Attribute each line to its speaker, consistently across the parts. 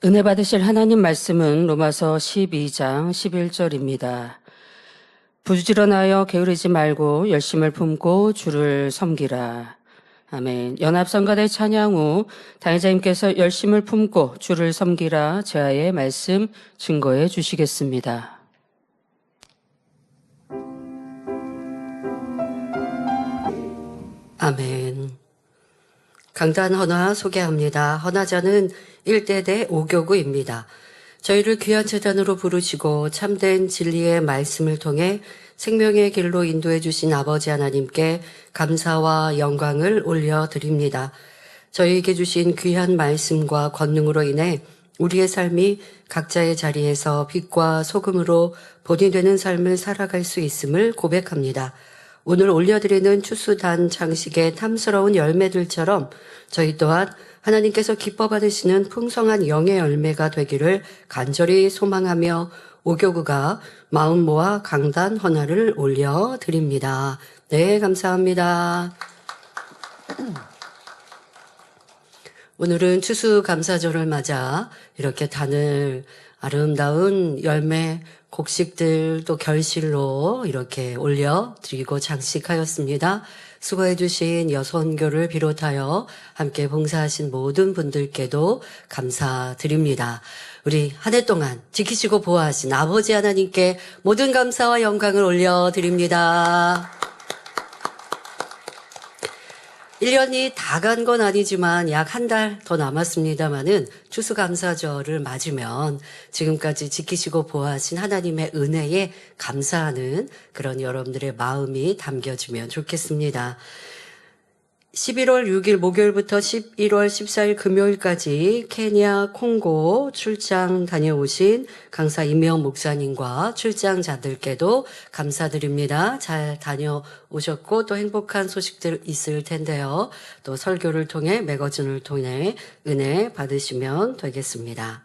Speaker 1: 은혜 받으실 하나님 말씀은 로마서 12장 11절입니다. 부지런하여 게으르지 말고 열심을 품고 주를 섬기라. 아멘. 연합성가대 찬양 후 당회자님께서 열심을 품고 주를 섬기라 제하의 말씀 증거해 주시겠습니다. 아멘. 강단 헌화 소개합니다. 헌화자는 1대대 5교구입니다. 저희를 귀한 재단으로 부르시고 참된 진리의 말씀을 통해 생명의 길로 인도해 주신 아버지 하나님께 감사와 영광을 올려드립니다. 저희에게 주신 귀한 말씀과 권능으로 인해 우리의 삶이 각자의 자리에서 빛과 소금으로 본이 되는 삶을 살아갈 수 있음을 고백합니다. 오늘 올려드리는 추수단 장식의 탐스러운 열매들처럼 저희 또한 하나님께서 기뻐 받으시는 풍성한 영의 열매가 되기를 간절히 소망하며 5교구가 마음 모아 강단 헌화를 올려드립니다. 네, 감사합니다. 오늘은 추수감사절을 맞아 이렇게 단을 아름다운 열매 곡식들 또 결실로 이렇게 올려드리고 장식하였습니다. 수고해 주신 여선교를 비롯하여 함께 봉사하신 모든 분들께도 감사드립니다. 우리 한 해 동안 지키시고 보호하신 아버지 하나님께 모든 감사와 영광을 올려드립니다. 1년이 다 간 건 아니지만 약 한 달 더 남았습니다마는 추수감사절을 맞으면 지금까지 지키시고 보호하신 하나님의 은혜에 감사하는 그런 여러분들의 마음이 담겨지면 좋겠습니다. 11월 6일 목요일부터 11월 14일 금요일까지 케냐 콩고 출장 다녀오신 강사 임명 목사님과 출장자들께도 감사드립니다. 잘 다녀오셨고 또 행복한 소식들 있을 텐데요. 또 설교를 통해 매거진을 통해 은혜 받으시면 되겠습니다.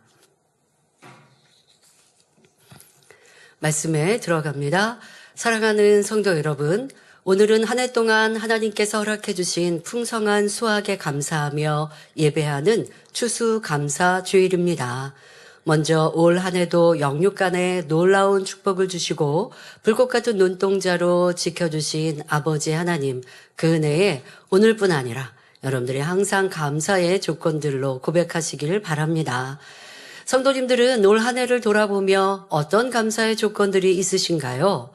Speaker 1: 말씀에 들어갑니다. 사랑하는 성도 여러분, 오늘은 한 해 동안 하나님께서 허락해 주신 풍성한 수확에 감사하며 예배하는 추수감사 주일입니다. 먼저 올 한 해도 영육간에 놀라운 축복을 주시고 불꽃 같은 눈동자로 지켜주신 아버지 하나님, 그 은혜에 오늘뿐 아니라 여러분들이 항상 감사의 조건들로 고백하시길 바랍니다. 성도님들은 올 한 해를 돌아보며 어떤 감사의 조건들이 있으신가요?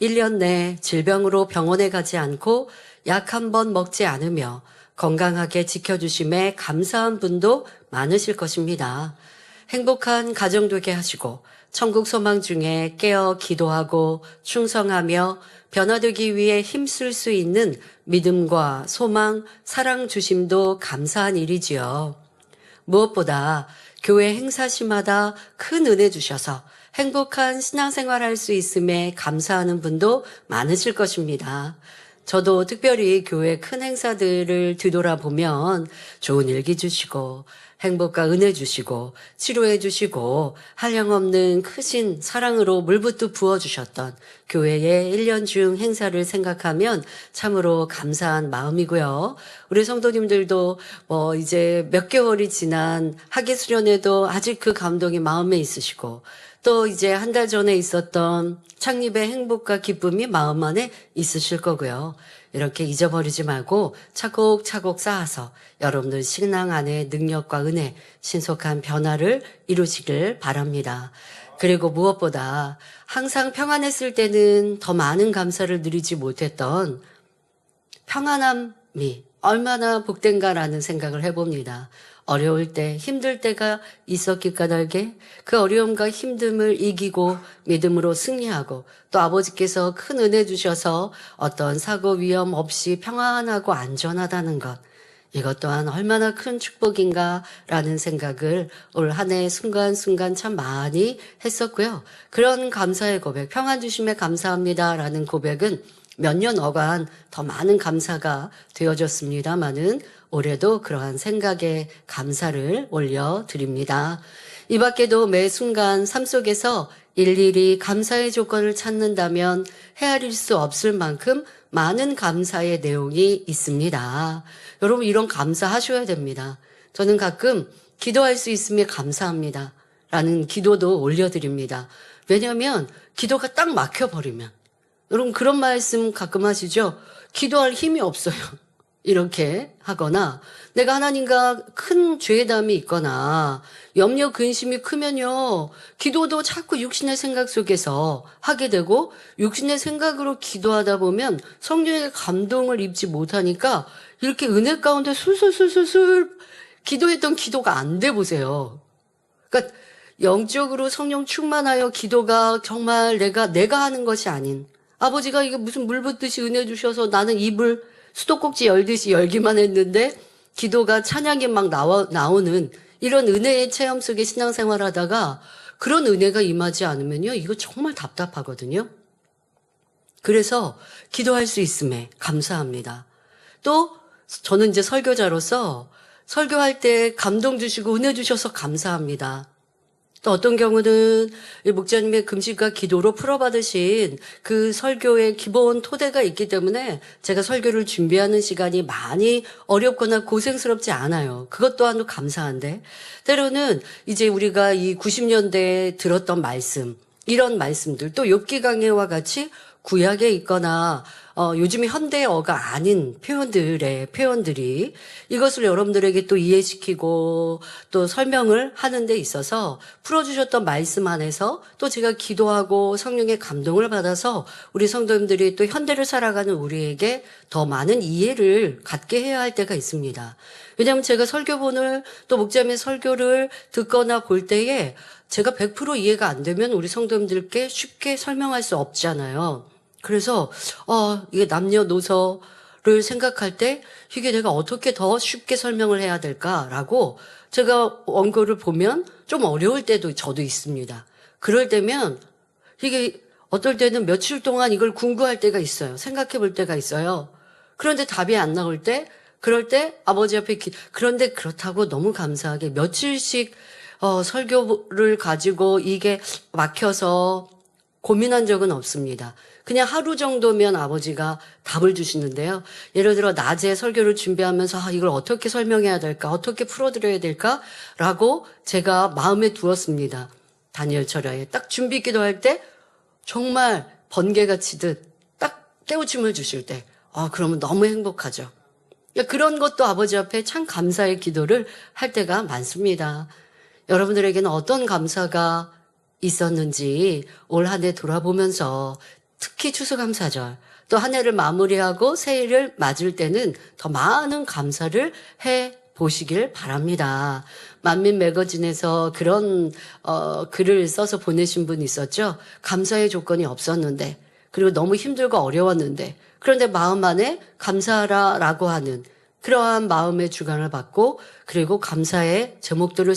Speaker 1: 1년 내 질병으로 병원에 가지 않고 약 한 번 먹지 않으며 건강하게 지켜주심에 감사한 분도 많으실 것입니다. 행복한 가정 되게 하시고 천국 소망 중에 깨어 기도하고 충성하며 변화되기 위해 힘쓸 수 있는 믿음과 소망, 사랑 주심도 감사한 일이지요. 무엇보다 교회 행사시마다 큰 은혜 주셔서 행복한 신앙생활 할 수 있음에 감사하는 분도 많으실 것입니다. 저도 특별히 교회 큰 행사들을 뒤돌아보면 좋은 일기 주시고 행복과 은혜 주시고 치료해 주시고 한량없는 크신 사랑으로 물붓듯 부어주셨던 교회의 1년 중 행사를 생각하면 참으로 감사한 마음이고요. 우리 성도님들도 이제 몇 개월이 지난 학예수련회도 아직 그 감동이 마음에 있으시고 또 이제 한 달 전에 있었던 창립의 행복과 기쁨이 마음 안에 있으실 거고요. 이렇게 잊어버리지 말고 차곡차곡 쌓아서 여러분들 신앙 안에 능력과 은혜, 신속한 변화를 이루시길 바랍니다. 그리고 무엇보다 항상 평안했을 때는 더 많은 감사를 누리지 못했던 평안함이 얼마나 복된가라는 생각을 해봅니다. 어려울 때, 힘들 때가 있었기 까닭에 그 어려움과 힘듦을 이기고 믿음으로 승리하고 또 아버지께서 큰 은혜 주셔서 어떤 사고 위험 없이 평안하고 안전하다는 것, 이것 또한 얼마나 큰 축복인가라는 생각을 올 한 해 순간순간 참 많이 했었고요. 그런 감사의 고백, 평안 주심에 감사합니다라는 고백은 몇 년 어간 더 많은 감사가 되어졌습니다마는 올해도 그러한 생각에 감사를 올려드립니다. 이 밖에도 매 순간 삶 속에서 일일이 감사의 조건을 찾는다면 헤아릴 수 없을 만큼 많은 감사의 내용이 있습니다. 여러분 이런 감사하셔야 됩니다. 저는 가끔 기도할 수 있음에 감사합니다. 라는 기도도 올려드립니다. 왜냐하면 기도가 딱 막혀버리면, 여러분 그런 말씀 가끔 하시죠? 기도할 힘이 없어요. 이렇게 하거나 내가 하나님과 큰 죄담이 있거나 염려 근심이 크면요, 기도도 자꾸 육신의 생각 속에서 하게 되고 육신의 생각으로 기도하다 보면 성령의 감동을 입지 못하니까 이렇게 은혜 가운데 술술술술술 기도했던 기도가 안 돼 보세요. 그러니까 영적으로 성령 충만하여 기도가 정말 내가 하는 것이 아닌, 아버지가 이게 무슨 물 붓듯이 은혜 주셔서 나는 입을 수도꼭지 열듯이 열기만 했는데 기도가 찬양이 막 나오는 이런 은혜의 체험 속에 신앙생활 하다가 그런 은혜가 임하지 않으면요, 이거 정말 답답하거든요. 그래서 기도할 수 있음에 감사합니다. 또 저는 이제 설교자로서 설교할 때 감동 주시고 은혜 주셔서 감사합니다. 또 어떤 경우는 목자님의 금식과 기도로 풀어받으신 그 설교의 기본 토대가 있기 때문에 제가 설교를 준비하는 시간이 많이 어렵거나 고생스럽지 않아요. 그것 또한 감사한데, 때로는 이제 우리가 이 90년대에 들었던 말씀, 이런 말씀들, 또 욥기 강해와 같이 구약에 있거나 요즘 현대어가 아닌 표현들이 이것을 여러분들에게 또 이해시키고 또 설명을 하는 데 있어서 풀어주셨던 말씀 안에서 또 제가 기도하고 성령의 감동을 받아서 우리 성도님들이 또 현대를 살아가는 우리에게 더 많은 이해를 갖게 해야 할 때가 있습니다. 왜냐하면 제가 설교본을 또 목자님의 설교를 듣거나 볼 때에 제가 100% 이해가 안 되면 우리 성도님들께 쉽게 설명할 수 없잖아요. 그래서 이게 남녀노소를 생각할 때 이게 내가 어떻게 더 쉽게 설명을 해야 될까라고 제가 원고를 보면 좀 어려울 때도 저도 있습니다. 그럴 때면 이게 어떨 때는 며칠 동안 이걸 궁구할 때가 있어요. 생각해 볼 때가 있어요. 그런데 답이 안 나올 때, 그럴 때 아버지 앞에 그런데 그렇다고 너무 감사하게 며칠씩 설교를 가지고 이게 막혀서 고민한 적은 없습니다. 그냥 하루 정도면 아버지가 답을 주시는데요. 예를 들어 낮에 설교를 준비하면서 이걸 어떻게 설명해야 될까, 어떻게 풀어드려야 될까라고 제가 마음에 두었습니다. 다니엘 철야에 딱 준비 기도할 때 정말 번개가 치듯 딱 깨우침을 주실 때 그러면 너무 행복하죠. 그런 것도 아버지 앞에 참 감사의 기도를 할 때가 많습니다. 여러분들에게는 어떤 감사가 있었는지 올 한 해 돌아보면서 특히 추수감사절 또 한 해를 마무리하고 새해를 맞을 때는 더 많은 감사를 해 보시길 바랍니다. 만민 매거진에서 그런 글을 써서 보내신 분 있었죠. 감사의 조건이 없었는데, 그리고 너무 힘들고 어려웠는데, 그런데 마음 안에 감사하라라고 하는 그러한 마음의 주관을 받고 그리고 감사의 제목들을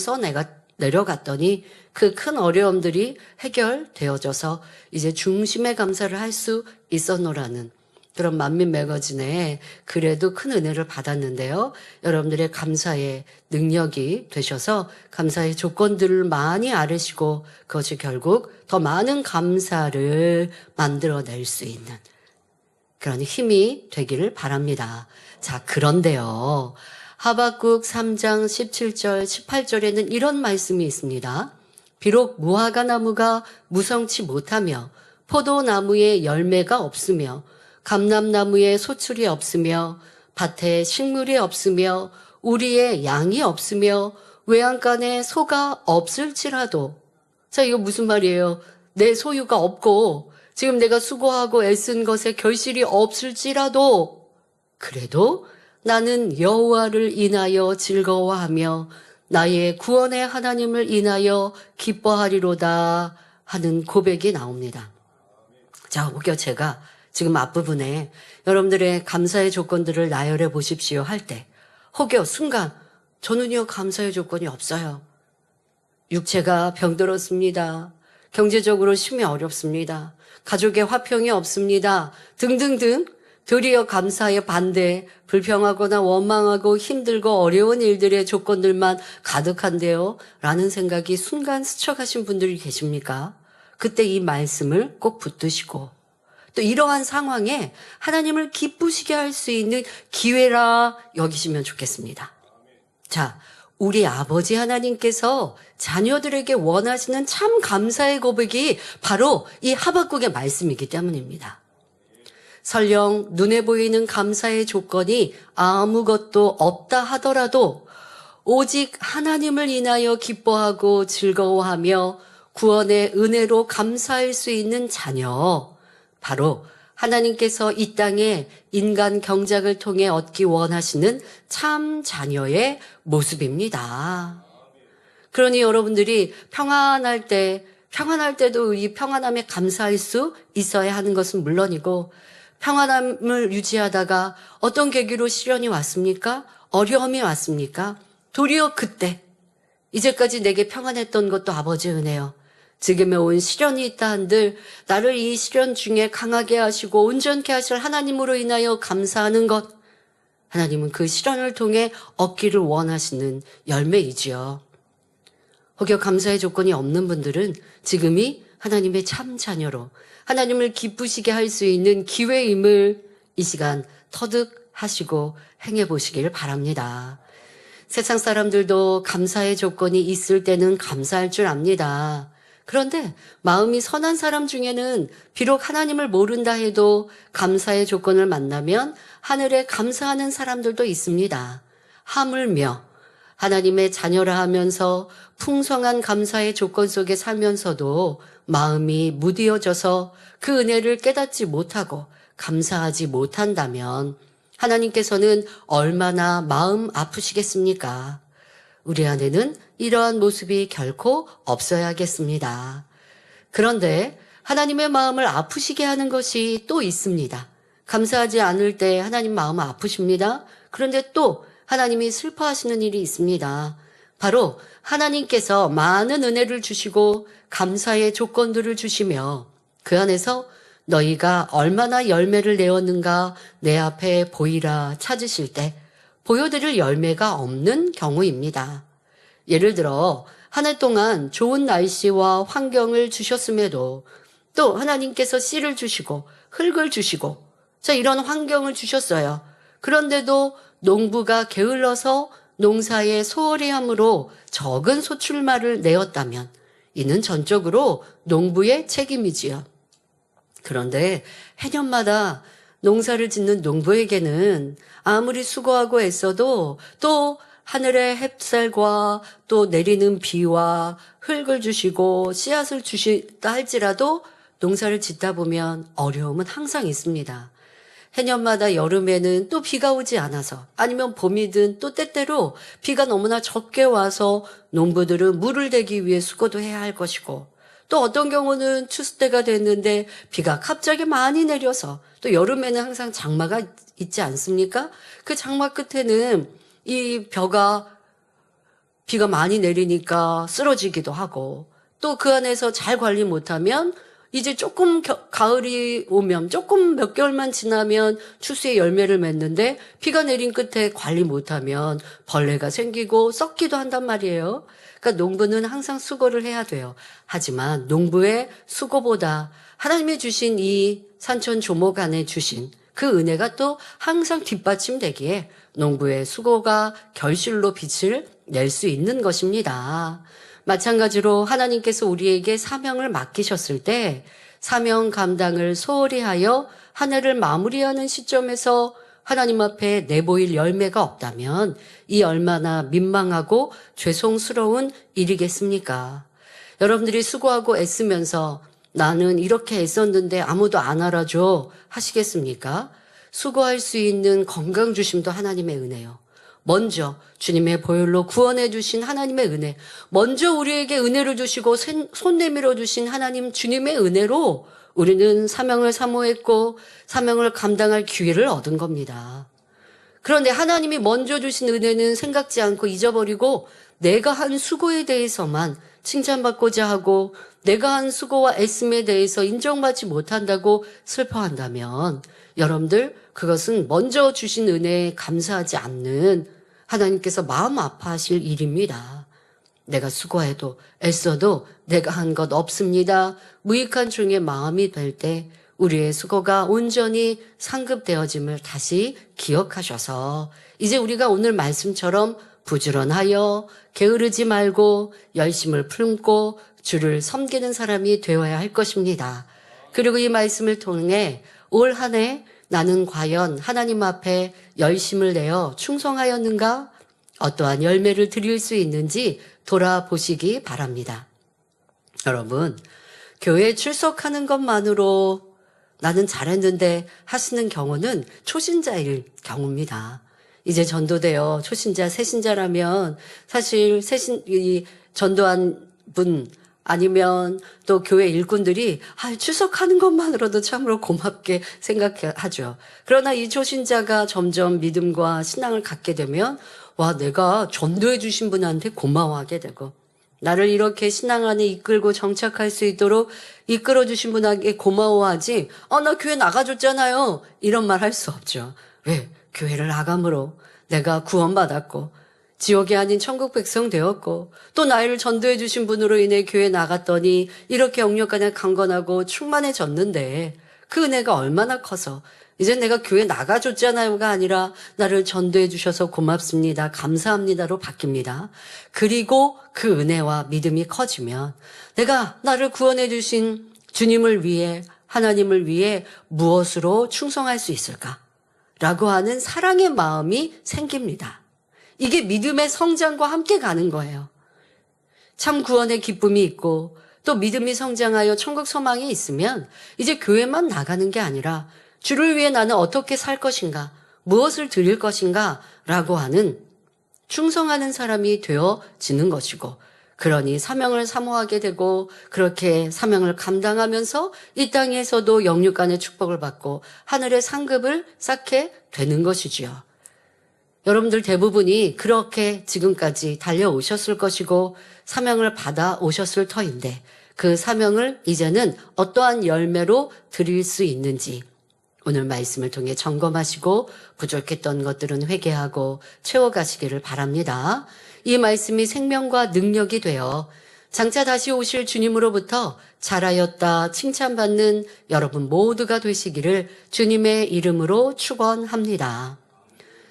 Speaker 1: 내려갔더니 그 큰 어려움들이 해결되어져서 이제 중심의 감사를 할 수 있었노라는 그런 만민 매거진에 그래도 큰 은혜를 받았는데요. 여러분들의 감사의 능력이 되셔서 감사의 조건들을 많이 아르시고 그것이 결국 더 많은 감사를 만들어낼 수 있는 그런 힘이 되기를 바랍니다. 자, 그런데요. 하박국 3장 17절, 18절에는 이런 말씀이 있습니다. 비록 무화과 나무가 무성치 못하며 포도나무에 열매가 없으며 감람나무에 소출이 없으며 밭에 식물이 없으며 우리의 양이 없으며 외양간에 소가 없을지라도, 자, 이거 무슨 말이에요? 내 소유가 없고 지금 내가 수고하고 애쓴 것에 결실이 없을지라도 그래도 나는 여호와를 인하여 즐거워하며 나의 구원의 하나님을 인하여 기뻐하리로다 하는 고백이 나옵니다. 자, 혹여 제가 지금 앞부분에 여러분들의 감사의 조건들을 나열해 보십시오 할 때 혹여 순간 저는요 감사의 조건이 없어요. 육체가 병들었습니다. 경제적으로 심히 어렵습니다. 가족의 화평이 없습니다. 등등등 도리어 감사의 반대, 불평하거나 원망하고 힘들고 어려운 일들의 조건들만 가득한데요 라는 생각이 순간 스쳐가신 분들이 계십니까? 그때 이 말씀을 꼭 붙드시고 또 이러한 상황에 하나님을 기쁘시게 할 수 있는 기회라 여기시면 좋겠습니다. 자, 우리 아버지 하나님께서 자녀들에게 원하시는 참 감사의 고백이 바로 이 하박국의 말씀이기 때문입니다. 설령 눈에 보이는 감사의 조건이 아무것도 없다 하더라도 오직 하나님을 인하여 기뻐하고 즐거워하며 구원의 은혜로 감사할 수 있는 자녀, 바로 하나님께서 이 땅에 인간 경작을 통해 얻기 원하시는 참 자녀의 모습입니다. 그러니 여러분들이 평안할 때도 이 평안함에 감사할 수 있어야 하는 것은 물론이고, 평안함을 유지하다가 어떤 계기로 시련이 왔습니까? 어려움이 왔습니까? 도리어 그때 이제까지 내게 평안했던 것도 아버지의 은혜요. 지금에 온 시련이 있다 한들 나를 이 시련 중에 강하게 하시고 온전케 하실 하나님으로 인하여 감사하는 것, 하나님은 그 시련을 통해 얻기를 원하시는 열매이지요. 혹여 감사의 조건이 없는 분들은 지금이 하나님의 참 자녀로 하나님을 기쁘시게 할 수 있는 기회임을 이 시간 터득하시고 행해 보시길 바랍니다. 세상 사람들도 감사의 조건이 있을 때는 감사할 줄 압니다. 그런데 마음이 선한 사람 중에는 비록 하나님을 모른다 해도 감사의 조건을 만나면 하늘에 감사하는 사람들도 있습니다. 하물며 하나님의 자녀라 하면서 풍성한 감사의 조건 속에 살면서도 마음이 무디어져서 그 은혜를 깨닫지 못하고 감사하지 못한다면 하나님께서는 얼마나 마음 아프시겠습니까? 우리 안에는 이러한 모습이 결코 없어야겠습니다. 그런데 하나님의 마음을 아프시게 하는 것이 또 있습니다. 감사하지 않을 때 하나님 마음은 아프십니다. 그런데 또 하나님이 슬퍼하시는 일이 있습니다. 바로 하나님께서 많은 은혜를 주시고 감사의 조건들을 주시며 그 안에서 너희가 얼마나 열매를 내었는가 내 앞에 보이라 찾으실 때 보여드릴 열매가 없는 경우입니다. 예를 들어 한 해 동안 좋은 날씨와 환경을 주셨음에도 또 하나님께서 씨를 주시고 흙을 주시고 자 이런 환경을 주셨어요. 그런데도 농부가 게을러서 농사에 소홀히 함으로 적은 소출말을 내었다면 이는 전적으로 농부의 책임이지요. 그런데 해년마다 농사를 짓는 농부에게는 아무리 수고하고 애써도 또 하늘의 햇살과 또 내리는 비와 흙을 주시고 씨앗을 주시다 할지라도 농사를 짓다 보면 어려움은 항상 있습니다. 해년마다 여름에는 또 비가 오지 않아서 아니면 봄이든 또 때때로 비가 너무나 적게 와서 농부들은 물을 대기 위해 수고도 해야 할 것이고 또 어떤 경우는 추수 때가 됐는데 비가 갑자기 많이 내려서 또 여름에는 항상 장마가 있지 않습니까? 그 장마 끝에는 이 벼가 비가 많이 내리니까 쓰러지기도 하고 또 그 안에서 잘 관리 못하면 이제 조금 가을이 오면 조금 몇 개월만 지나면 추수의 열매를 맺는데 비가 내린 끝에 관리 못하면 벌레가 생기고 썩기도 한단 말이에요. 그러니까 농부는 항상 수고를 해야 돼요. 하지만 농부의 수고보다 하나님이 주신 이 산천 조목 안에 주신 그 은혜가 또 항상 뒷받침되기에 농부의 수고가 결실로 빛을 낼 수 있는 것입니다. 마찬가지로 하나님께서 우리에게 사명을 맡기셨을 때 사명 감당을 소홀히 하여 한 해를 마무리하는 시점에서 하나님 앞에 내보일 열매가 없다면 이 얼마나 민망하고 죄송스러운 일이겠습니까? 여러분들이 수고하고 애쓰면서 나는 이렇게 애썼는데 아무도 안 알아줘 하시겠습니까? 수고할 수 있는 건강 주심도 하나님의 은혜요. 먼저 주님의 보혈로 구원해 주신 하나님의 은혜, 먼저 우리에게 은혜를 주시고 손 내밀어 주신 하나님 주님의 은혜로 우리는 사명을 사모했고 사명을 감당할 기회를 얻은 겁니다. 그런데 하나님이 먼저 주신 은혜는 생각지 않고 잊어버리고 내가 한 수고에 대해서만 칭찬받고자 하고 내가 한 수고와 애씀에 대해서 인정받지 못한다고 슬퍼한다면 여러분들 그것은 먼저 주신 은혜에 감사하지 않는 하나님께서 마음 아파하실 일입니다. 내가 수고해도 애써도 내가 한 것 없습니다. 무익한 중에 마음이 될 때 우리의 수고가 온전히 상급되어짐을 다시 기억하셔서 이제 우리가 오늘 말씀처럼 부지런하여 게으르지 말고 열심을 품고 주를 섬기는 사람이 되어야 할 것입니다. 그리고 이 말씀을 통해 올 한 해 나는 과연 하나님 앞에 열심을 내어 충성하였는가? 어떠한 열매를 드릴 수 있는지 돌아보시기 바랍니다. 여러분, 교회에 출석하는 것만으로 나는 잘했는데 하시는 경우는 초신자일 경우입니다. 이제 전도되어 초신자, 새신자라면 사실 이 전도한 분 아니면 또 교회 일꾼들이 출석하는 것만으로도 참으로 고맙게 생각하죠. 그러나 이 초신자가 점점 믿음과 신앙을 갖게 되면 내가 전도해 주신 분한테 고마워하게 되고 나를 이렇게 신앙 안에 이끌고 정착할 수 있도록 이끌어 주신 분에게 고마워하지 나 교회 나가줬잖아요. 이런 말 할 수 없죠. 왜? 교회를 나감으로 내가 구원받았고 지옥이 아닌 천국 백성 되었고 또 나를 전도해 주신 분으로 인해 교회 나갔더니 이렇게 영육간에 강건하고 충만해졌는데 그 은혜가 얼마나 커서 이제 내가 교회 나가줬잖아요가 아니라 나를 전도해 주셔서 고맙습니다. 감사합니다로 바뀝니다. 그리고 그 은혜와 믿음이 커지면 내가 나를 구원해 주신 주님을 위해 하나님을 위해 무엇으로 충성할 수 있을까? 라고 하는 사랑의 마음이 생깁니다. 이게 믿음의 성장과 함께 가는 거예요. 참 구원의 기쁨이 있고 또 믿음이 성장하여 천국 소망이 있으면 이제 교회만 나가는 게 아니라 주를 위해 나는 어떻게 살 것인가, 무엇을 드릴 것인가 라고 하는 충성하는 사람이 되어지는 것이고 그러니 사명을 사모하게 되고 그렇게 사명을 감당하면서 이 땅에서도 영육간의 축복을 받고 하늘의 상급을 쌓게 되는 것이지요. 여러분들 대부분이 그렇게 지금까지 달려오셨을 것이고 사명을 받아 오셨을 터인데 그 사명을 이제는 어떠한 열매로 드릴 수 있는지 오늘 말씀을 통해 점검하시고 부족했던 것들은 회개하고 채워가시기를 바랍니다. 이 말씀이 생명과 능력이 되어 장차 다시 오실 주님으로부터 잘하였다 칭찬받는 여러분 모두가 되시기를 주님의 이름으로 축원합니다.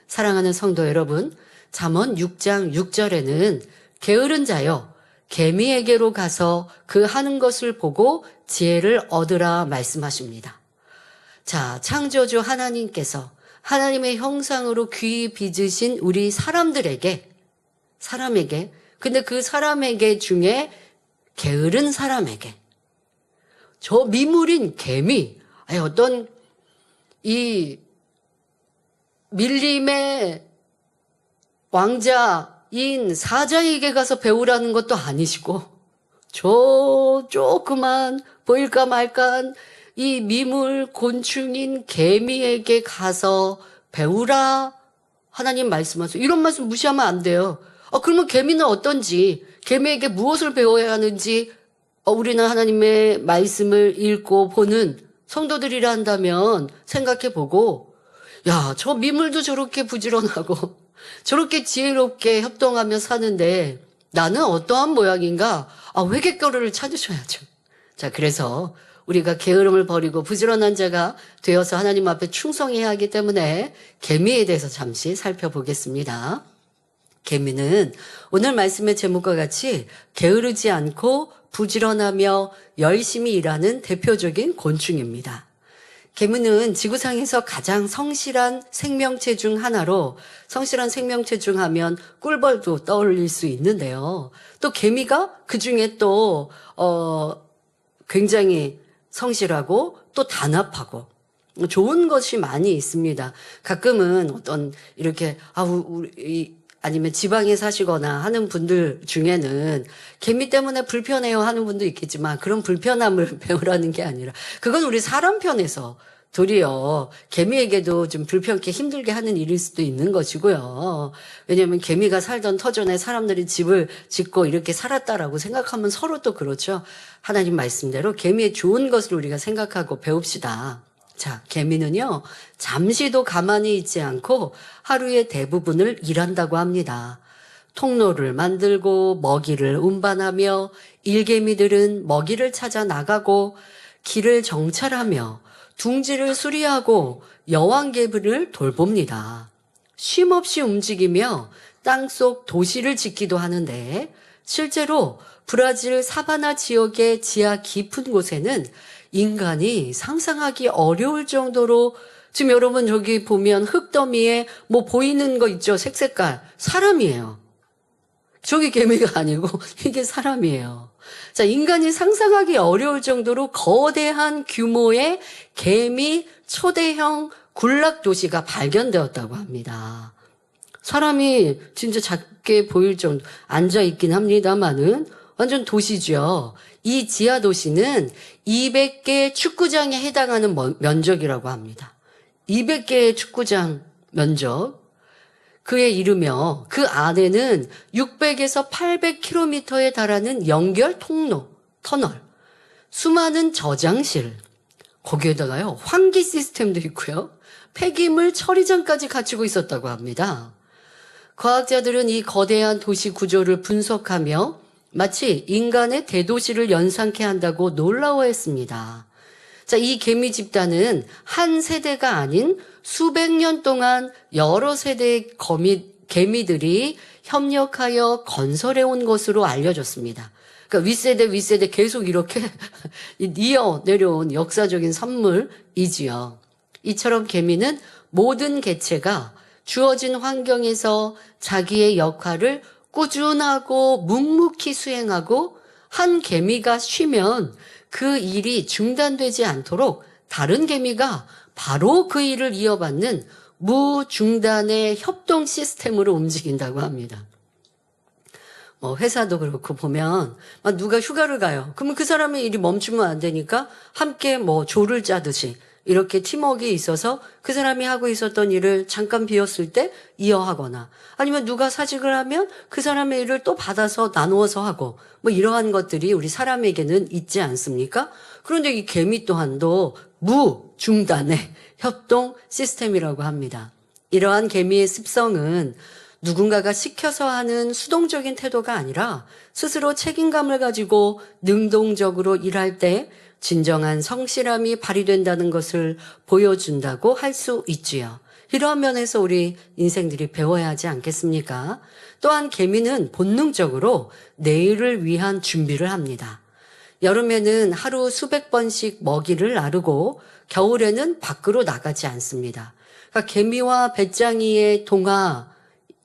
Speaker 1: 사랑하는 성도 여러분, 잠언 6장 6절에는 게으른 자여 개미에게로 가서 그 하는 것을 보고 지혜를 얻으라 말씀하십니다. 자, 창조주 하나님께서 하나님의 형상으로 귀 빚으신 우리 사람에게 근데 그 사람에게 중에 게으른 사람에게 저 미물인 개미 어떤 이 밀림의 왕자인 사자에게 가서 배우라는 것도 아니시고 저 조그만 보일까 말까한 이 미물 곤충인 개미에게 가서 배우라 하나님 말씀하세요. 이런 말씀 무시하면 안 돼요. 그러면 개미는 어떤지 개미에게 무엇을 배워야 하는지 우리는 하나님의 말씀을 읽고 보는 성도들이라 한다면 생각해보고 저 미물도 저렇게 부지런하고 저렇게 지혜롭게 협동하며 사는데 나는 어떠한 모양인가? 회개거리를 찾으셔야죠. 자, 그래서 우리가 게으름을 버리고 부지런한 자가 되어서 하나님 앞에 충성해야 하기 때문에 개미에 대해서 잠시 살펴보겠습니다. 개미는 오늘 말씀의 제목과 같이 게으르지 않고 부지런하며 열심히 일하는 대표적인 곤충입니다. 개미는 지구상에서 가장 성실한 생명체 중 하나로 성실한 생명체 중 하면 꿀벌도 떠올릴 수 있는데요. 또 개미가 그중에 또 굉장히 성실하고 또 단합하고 좋은 것이 많이 있습니다. 가끔은 어떤 이렇게 아니면 지방에 사시거나 하는 분들 중에는 개미 때문에 불편해요 하는 분도 있겠지만 그런 불편함을 배우라는 게 아니라 그건 우리 사람 편에서 도리어 개미에게도 좀 불편하게 힘들게 하는 일일 수도 있는 것이고요. 왜냐하면 개미가 살던 터전에 사람들이 집을 짓고 이렇게 살았다라고 생각하면 서로 또 그렇죠. 하나님 말씀대로 개미의 좋은 것을 우리가 생각하고 배웁시다. 자, 개미는요, 잠시도 가만히 있지 않고 하루의 대부분을 일한다고 합니다. 통로를 만들고 먹이를 운반하며 일개미들은 먹이를 찾아 나가고 길을 정찰하며 둥지를 수리하고 여왕개미를 돌봅니다. 쉼없이 움직이며 땅속 도시를 짓기도 하는데 실제로 브라질 사바나 지역의 지하 깊은 곳에는 인간이 상상하기 어려울 정도로 지금 여러분 저기 보면 흙더미에 뭐 보이는 거 있죠? 색색깔. 사람이에요. 저기 개미가 아니고 이게 사람이에요. 자, 인간이 상상하기 어려울 정도로 거대한 규모의 개미 초대형 군락 도시가 발견되었다고 합니다. 사람이 진짜 작게 보일 정도 앉아 있긴 합니다만은 완전 도시죠. 이 지하 도시는 200개 축구장에 해당하는 면적이라고 합니다. 200개의 축구장 면적. 그에 이르며 그 안에는 600에서 800km에 달하는 연결 통로, 터널, 수많은 저장실, 거기에다가요 환기 시스템도 있고요. 폐기물 처리장까지 갖추고 있었다고 합니다. 과학자들은 이 거대한 도시 구조를 분석하며 마치 인간의 대도시를 연상케 한다고 놀라워했습니다. 자, 이 개미 집단은 한 세대가 아닌 수백 년 동안 여러 세대의 개미들이 협력하여 건설해 온 것으로 알려졌습니다. 그러니까 윗세대 계속 이렇게 이어 내려온 역사적인 산물이지요. 이처럼 개미는 모든 개체가 주어진 환경에서 자기의 역할을 꾸준하고 묵묵히 수행하고 한 개미가 쉬면 그 일이 중단되지 않도록 다른 개미가 바로 그 일을 이어받는 무중단의 협동 시스템으로 움직인다고 합니다. 회사도 그렇고 보면 누가 휴가를 가요. 그러면 그 사람의 일이 멈추면 안 되니까 함께 조를 짜듯이 이렇게 팀워크가 있어서 그 사람이 하고 있었던 일을 잠깐 비었을 때 이어하거나 아니면 누가 사직을 하면 그 사람의 일을 또 받아서 나누어서 하고 이러한 것들이 우리 사람에게는 있지 않습니까? 그런데 이 개미 또한도 무중단의 협동 시스템이라고 합니다. 이러한 개미의 습성은 누군가가 시켜서 하는 수동적인 태도가 아니라 스스로 책임감을 가지고 능동적으로 일할 때 진정한 성실함이 발휘된다는 것을 보여준다고 할 수 있지요. 이러한 면에서 우리 인생들이 배워야 하지 않겠습니까? 또한 개미는 본능적으로 내일을 위한 준비를 합니다. 여름에는 하루 수백 번씩 먹이를 나르고 겨울에는 밖으로 나가지 않습니다. 그러니까 개미와 배짱이의 동화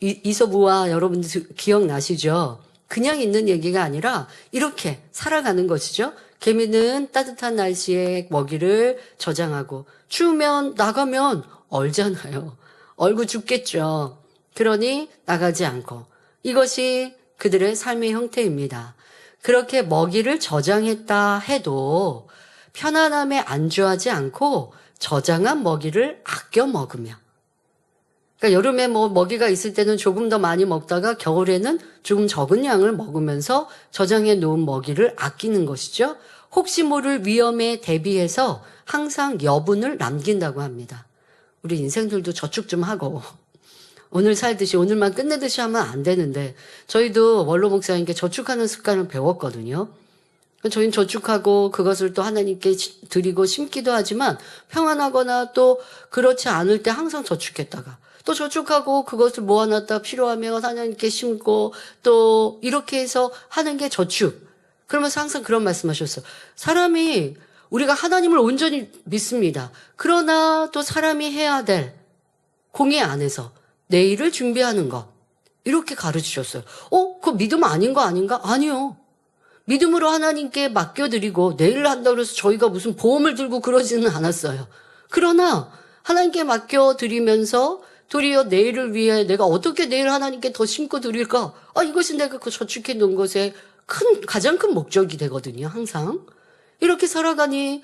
Speaker 1: 이솝우화 여러분들 기억나시죠? 그냥 있는 얘기가 아니라 이렇게 살아가는 것이죠. 개미는 따뜻한 날씨에 먹이를 저장하고 추우면 나가면 얼잖아요. 얼고 죽겠죠. 그러니 나가지 않고 이것이 그들의 삶의 형태입니다. 그렇게 먹이를 저장했다 해도 편안함에 안주하지 않고 저장한 먹이를 아껴 먹으며 그러니까 여름에 먹이가 있을 때는 조금 더 많이 먹다가 겨울에는 조금 적은 양을 먹으면서 저장해 놓은 먹이를 아끼는 것이죠. 혹시 모를 위험에 대비해서 항상 여분을 남긴다고 합니다. 우리 인생들도 저축 좀 하고 오늘 살듯이 오늘만 끝내듯이 하면 안 되는데 저희도 원로 목사님께 저축하는 습관을 배웠거든요. 저희는 저축하고 그것을 또 하나님께 드리고 심기도 하지만 평안하거나 또 그렇지 않을 때 항상 저축했다가 또 저축하고 그것을 모아놨다 필요하면 하나님께 심고 또 이렇게 해서 하는 게 저축. 그러면서 항상 그런 말씀하셨어요. 사람이 우리가 하나님을 온전히 믿습니다. 그러나 또 사람이 해야 될 공의 안에서 내일을 준비하는 것. 이렇게 가르치셨어요. 그거 믿음 아닌 거 아닌가? 아니요. 믿음으로 하나님께 맡겨드리고 내일 한다고 해서 저희가 무슨 보험을 들고 그러지는 않았어요. 그러나 하나님께 맡겨드리면서 도리어 내일을 위해 내가 어떻게 내일 하나님께 더 심고 드릴까? 이것이 내가 그 저축해 놓은 것의 가장 큰 목적이 되거든요, 항상. 이렇게 살아가니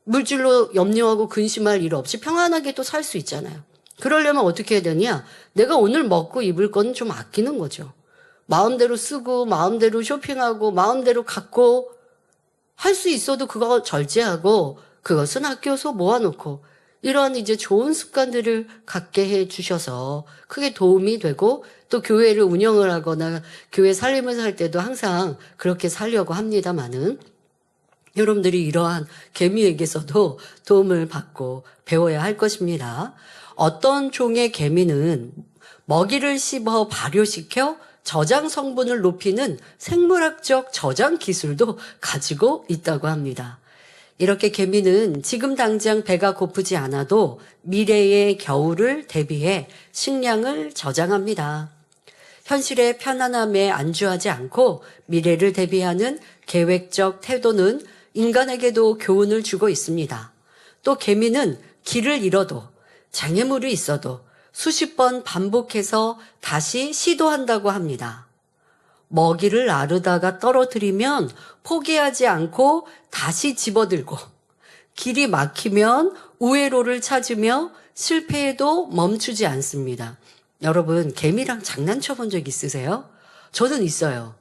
Speaker 1: 물질로 염려하고 근심할 일 없이 평안하게 또 살 수 있잖아요. 그러려면 어떻게 해야 되냐? 내가 오늘 먹고 입을 건 좀 아끼는 거죠. 마음대로 쓰고, 마음대로 쇼핑하고, 마음대로 갖고, 할 수 있어도 그거 절제하고, 그것은 아껴서 모아놓고, 이러한 이제 좋은 습관들을 갖게 해 주셔서 크게 도움이 되고 또 교회를 운영을 하거나 교회 살림을 살 때도 항상 그렇게 살려고 합니다만은 여러분들이 이러한 개미에게서도 도움을 받고 배워야 할 것입니다. 어떤 종의 개미는 먹이를 씹어 발효시켜 저장 성분을 높이는 생물학적 저장 기술도 가지고 있다고 합니다. 이렇게 개미는 지금 당장 배가 고프지 않아도 미래의 겨울을 대비해 식량을 저장합니다. 현실의 편안함에 안주하지 않고 미래를 대비하는 계획적 태도는 인간에게도 교훈을 주고 있습니다. 또 개미는 길을 잃어도 장애물이 있어도 수십 번 반복해서 다시 시도한다고 합니다. 먹이를 나르다가 떨어뜨리면 포기하지 않고 다시 집어들고, 길이 막히면 우회로를 찾으며 실패해도 멈추지 않습니다. 여러분, 개미랑 장난쳐 본 적 있으세요? 저는 있어요.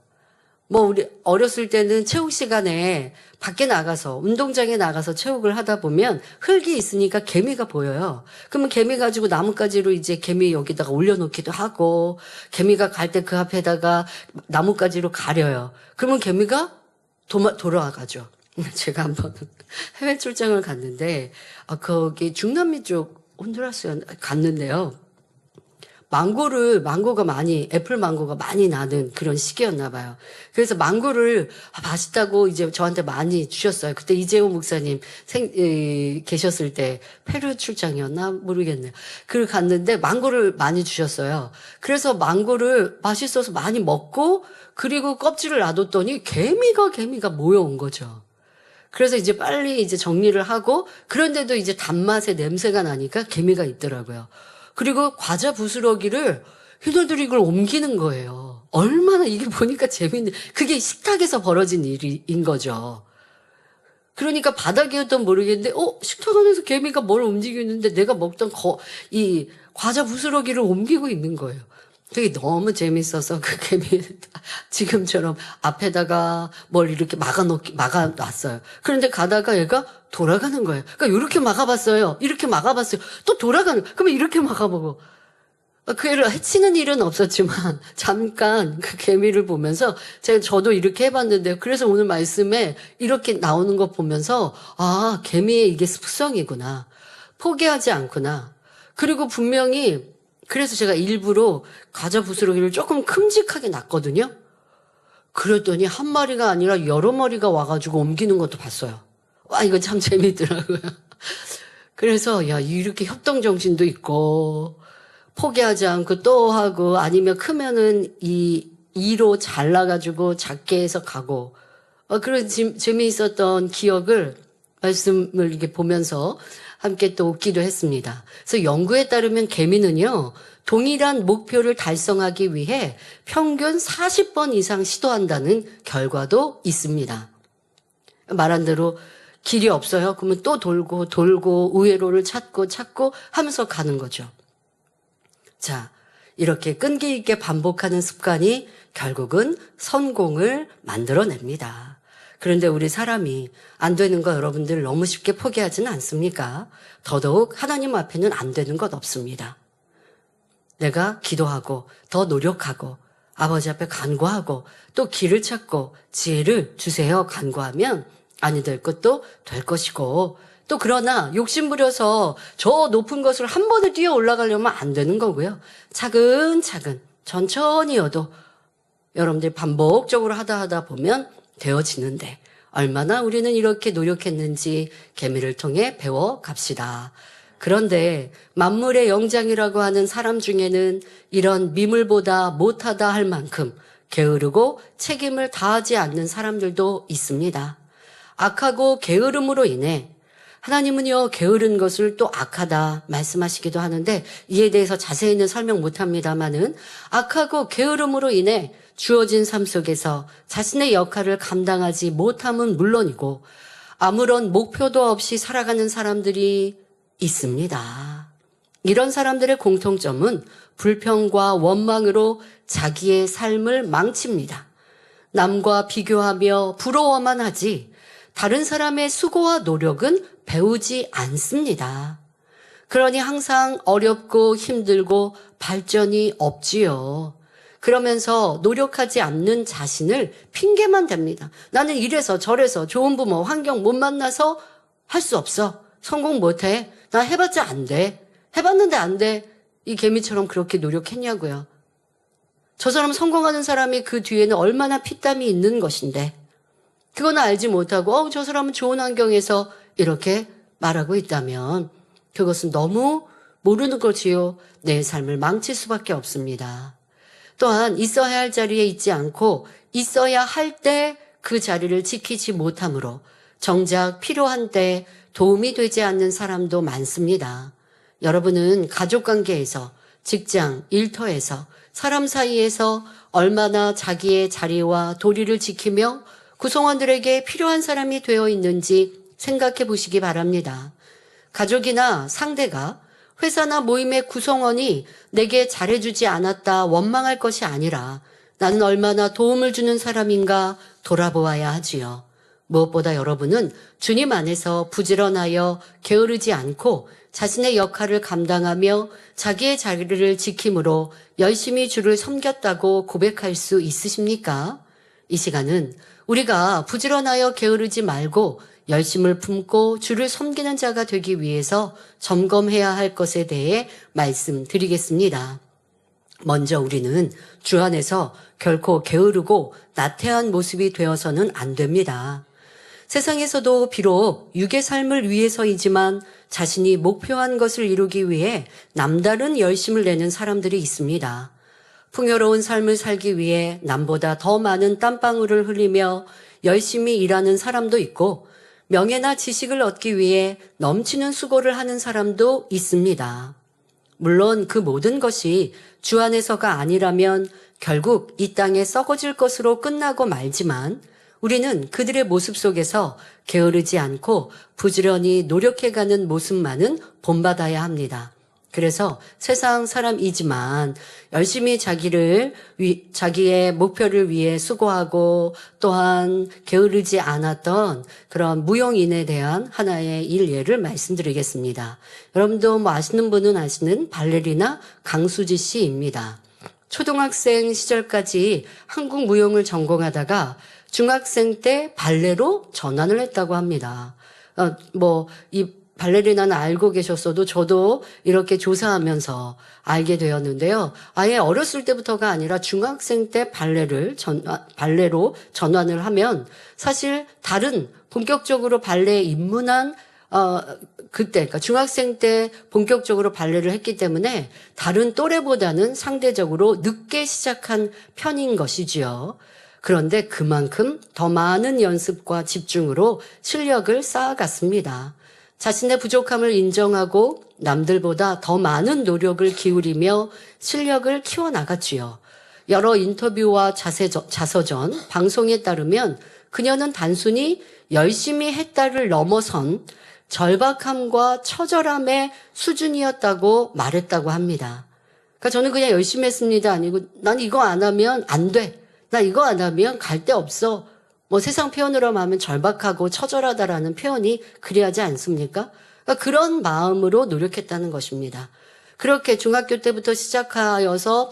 Speaker 1: 우리 어렸을 때는 체육 시간에 밖에 나가서, 운동장에 나가서 체육을 하다 보면 흙이 있으니까 개미가 보여요. 그러면 개미 가지고 나뭇가지로 이제 개미 여기다가 올려놓기도 하고, 개미가 갈 때 그 앞에다가 나뭇가지로 가려요. 그러면 개미가 돌아가죠. 제가 한번 해외 출장을 갔는데, 거기 중남미 쪽 혼두라스 갔는데요. 애플 망고가 많이 나는 그런 시기였나 봐요. 그래서 망고를 맛있다고 이제 저한테 많이 주셨어요. 그때 이재호 목사님 계셨을 때 페루 출장이었나 모르겠네요. 그걸 갔는데 망고를 많이 주셨어요. 그래서 망고를 맛있어서 많이 먹고, 그리고 껍질을 놔뒀더니 개미가 모여온 거죠. 그래서 이제 빨리 이제 정리를 하고, 그런데도 이제 단맛의 냄새가 나니까 개미가 있더라고요. 그리고 과자 부스러기를 휘둘들이 이걸 옮기는 거예요. 얼마나 이게 보니까 재밌는, 그게 식탁에서 벌어진 일인 거죠. 그러니까 바닥이었던 모르겠는데, 식탁 안에서 개미가 뭘 움직이는데 내가 먹던 이 과자 부스러기를 옮기고 있는 거예요. 그게 너무 재밌어서 그 개미 지금처럼 앞에다가 뭘 이렇게 막아놨어요. 그런데 가다가 얘가 돌아가는 거예요. 그러니까 이렇게 막아봤어요. 이렇게 막아봤어요. 또 돌아가는, 그러면 이렇게 막아보고. 그 애를 해치는 일은 없었지만 잠깐 그 개미를 보면서 저도 이렇게 해봤는데요. 그래서 오늘 말씀에 이렇게 나오는 거 보면서 개미의 이게 습성이구나. 포기하지 않구나. 그리고 분명히 그래서 제가 일부러 과자 부스러기를 조금 큼직하게 놨거든요. 그랬더니 한 마리가 아니라 여러 마리가 와가지고 옮기는 것도 봤어요. 와, 이거 참 재밌더라고요. 그래서 이렇게 협동정신도 있고, 포기하지 않고 또 하고, 아니면 크면은 이로 잘라가지고 작게 해서 가고, 그런 재미있었던 기억을 말씀을 이렇게 보면서 함께 또 웃기도 했습니다. 그래서 연구에 따르면 개미는요, 동일한 목표를 달성하기 위해 평균 40번 이상 시도한다는 결과도 있습니다. 말한 대로 길이 없어요. 그러면 또 돌고 우회로를 찾고 하면서 가는 거죠. 자, 이렇게 끈기 있게 반복하는 습관이 결국은 성공을 만들어냅니다. 그런데 우리 사람이 안 되는 거 여러분들 너무 쉽게 포기하지는 않습니까? 더더욱 하나님 앞에는 안 되는 것 없습니다. 내가 기도하고 더 노력하고 아버지 앞에 간구하고 또 길을 찾고 지혜를 주세요 간구하면 아니 될 것도 될 것이고, 또 그러나 욕심부려서 저 높은 것을 한 번에 뛰어 올라가려면 안 되는 거고요. 차근차근 천천히여도 여러분들이 반복적으로 하다 보면 되어지는데, 얼마나 우리는 이렇게 노력했는지 개미를 통해 배워 갑시다. 그런데 만물의 영장이라고 하는 사람 중에는 이런 미물보다 못하다 할 만큼 게으르고 책임을 다하지 않는 사람들도 있습니다. 악하고 게으름으로 인해, 하나님은요 게으른 것을 또 악하다 말씀하시기도 하는데 이에 대해서 자세히는 설명 못합니다마는, 악하고 게으름으로 인해 주어진 삶 속에서 자신의 역할을 감당하지 못함은 물론이고 아무런 목표도 없이 살아가는 사람들이 있습니다. 이런 사람들의 공통점은 불평과 원망으로 자기의 삶을 망칩니다. 남과 비교하며 부러워만 하지 다른 사람의 수고와 노력은 배우지 않습니다. 그러니 항상 어렵고 힘들고 발전이 없지요. 그러면서 노력하지 않는 자신을 핑계만 댑니다. 나는 이래서 저래서 좋은 부모, 환경 못 만나서 할 수 없어. 성공 못해. 나 해봤자 안 돼. 해봤는데 안 돼. 이 개미처럼 그렇게 노력했냐고요. 저 사람 성공하는 사람이 그 뒤에는 얼마나 피땀이 있는 것인데 그건 알지 못하고 저 사람은 좋은 환경에서 이렇게 말하고 있다면 그것은 너무 모르는 거지요. 내 삶을 망칠 수밖에 없습니다. 또한 있어야 할 자리에 있지 않고 있어야 할 때 그 자리를 지키지 못함으로 정작 필요한 때 도움이 되지 않는 사람도 많습니다. 여러분은 가족관계에서, 직장, 일터에서, 사람 사이에서 얼마나 자기의 자리와 도리를 지키며 구성원들에게 필요한 사람이 되어 있는지 생각해 보시기 바랍니다. 가족이나 상대가 회사나 모임의 구성원이 내게 잘해주지 않았다 원망할 것이 아니라 나는 얼마나 도움을 주는 사람인가 돌아보아야 하지요. 무엇보다 여러분은 주님 안에서 부지런하여 게으르지 않고 자신의 역할을 감당하며 자기의 자리를 지킴으로 열심히 주를 섬겼다고 고백할 수 있으십니까? 이 시간은 우리가 부지런하여 게으르지 말고 열심을 품고 주를 섬기는 자가 되기 위해서 점검해야 할 것에 대해 말씀드리겠습니다. 먼저 우리는 주 안에서 결코 게으르고 나태한 모습이 되어서는 안 됩니다. 세상에서도 비록 육의 삶을 위해서이지만 자신이 목표한 것을 이루기 위해 남다른 열심을 내는 사람들이 있습니다. 풍요로운 삶을 살기 위해 남보다 더 많은 땀방울을 흘리며 열심히 일하는 사람도 있고 명예나 지식을 얻기 위해 넘치는 수고를 하는 사람도 있습니다. 물론 그 모든 것이 주 안에서가 아니라면 결국 이 땅에 썩어질 것으로 끝나고 말지만 우리는 그들의 모습 속에서 게으르지 않고 부지런히 노력해가는 모습만은 본받아야 합니다. 그래서 세상 사람이지만 열심히 자기의 목표를 위해 수고하고 또한 게으르지 않았던 그런 무용인에 대한 하나의 일예를 말씀드리겠습니다. 여러분도 아시는 분은 아시는 발레리나 강수지 씨입니다. 초등학생 시절까지 한국 무용을 전공하다가 중학생 때 발레로 전환을 했다고 합니다. 이 발레리나는 알고 계셨어도 저도 이렇게 조사하면서 알게 되었는데요. 아예 어렸을 때부터가 아니라 중학생 때 발레로 전환을 하면 사실 다른 본격적으로 발레에 입문한 그러니까 중학생 때 본격적으로 발레를 했기 때문에 다른 또래보다는 상대적으로 늦게 시작한 편인 것이지요. 그런데 그만큼 더 많은 연습과 집중으로 실력을 쌓아갔습니다. 자신의 부족함을 인정하고 남들보다 더 많은 노력을 기울이며 실력을 키워나갔지요. 여러 인터뷰와 자서전, 방송에 따르면 그녀는 단순히 열심히 했다를 넘어선 절박함과 처절함의 수준이었다고 말했다고 합니다. 그러니까 저는 그냥 열심히 했습니다 아니고 난 이거 안 하면 안 돼. 나 이거 안 하면 갈 데 없어. 세상 표현으로 하면 절박하고 처절하다라는 표현이 그리하지 않습니까? 그러니까 그런 마음으로 노력했다는 것입니다. 그렇게 중학교 때부터 시작하여서